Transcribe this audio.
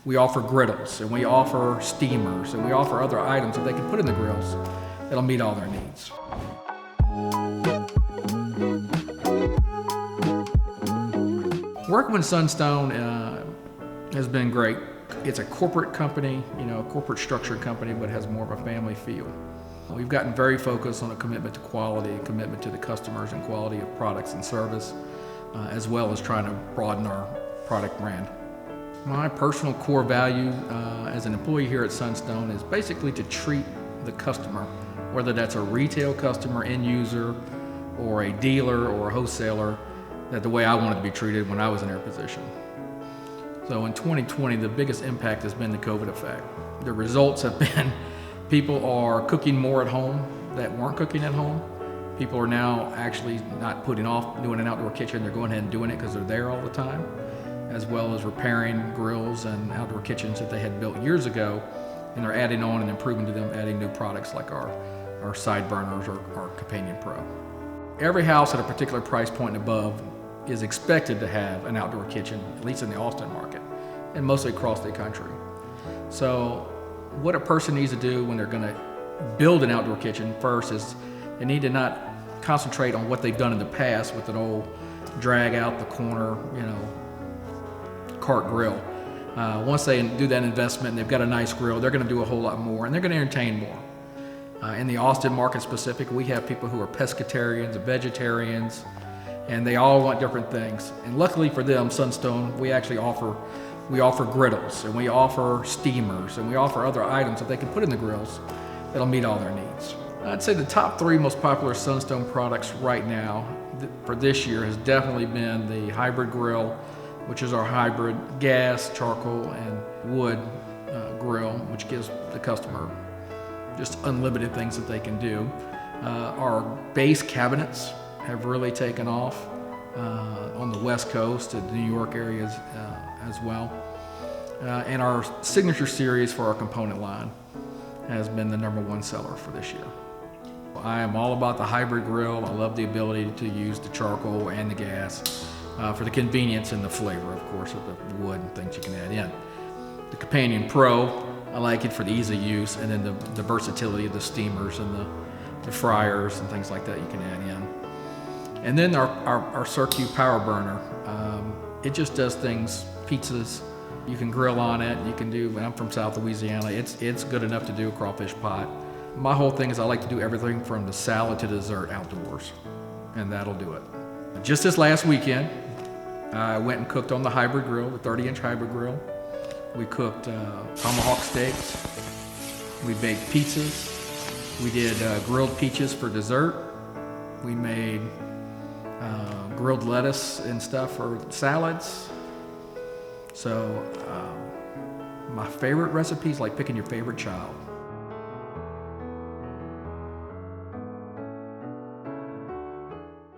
We offer griddles, and we offer steamers, and we offer other items that they can put in the grills that'll meet all their needs. Working with Sunstone has been great. It's a corporate company, a corporate structured company, but has more of a family feel. We've gotten very focused on a commitment to quality, a commitment to the customers and quality of products and service, as well as trying to broaden our product brand. My personal core value as an employee here at Sunstone is basically to treat the customer, whether that's a retail customer, end user, or a dealer or a wholesaler, that the way I wanted to be treated when I was in their position. So in 2020, the biggest impact has been the COVID effect. The results have been people are cooking more at home that weren't cooking at home. People are now actually not putting off doing an outdoor kitchen. They're going ahead and doing it because they're there all the time, as well as repairing grills and outdoor kitchens that they had built years ago, and they're adding on and improving to them, adding new products like our side burners or our Companion Pro. Every house at a particular price point and above is expected to have an outdoor kitchen, at least in the Austin market, and mostly across the country. So what a person needs to do when they're going to build an outdoor kitchen first is they need to not concentrate on what they've done in the past with an old drag out the corner, cart grill. Once they do that investment and they've got a nice grill, they're going to do a whole lot more, and they're going to entertain more. In the Austin market specific, we have people who are pescatarians, vegetarians, and they all want different things. And luckily for them, Sunstone, we offer griddles, and we offer steamers, and we offer other items that they can put in the grills that'll meet all their needs. I'd say the top 3 most popular Sunstone products right now for this year has definitely been the hybrid grill, which is our hybrid gas, charcoal, and wood grill, which gives the customer just unlimited things that they can do. Our base cabinets have really taken off on the West Coast and the New York areas as well. And our signature series for our component line has been the #1 seller for this year. I am all about the hybrid grill. I love the ability to use the charcoal and the gas for the convenience and the flavor, of course, of the wood and things you can add in. The Companion Pro, I like it for the ease of use, and then the versatility of the steamers and the fryers and things like that you can add in. And then our Circu Power Burner, it just does things, pizzas, you can grill on it, you can do, I'm from South Louisiana, it's good enough to do a crawfish pot. My whole thing is I like to do everything from the salad to dessert outdoors, and that'll do it. Just this last weekend, I went and cooked on the hybrid grill, the 30-inch hybrid grill. We cooked tomahawk steaks, we baked pizzas, we did grilled peaches for dessert, we made grilled lettuce and stuff for salads. So my favorite recipe is like picking your favorite child.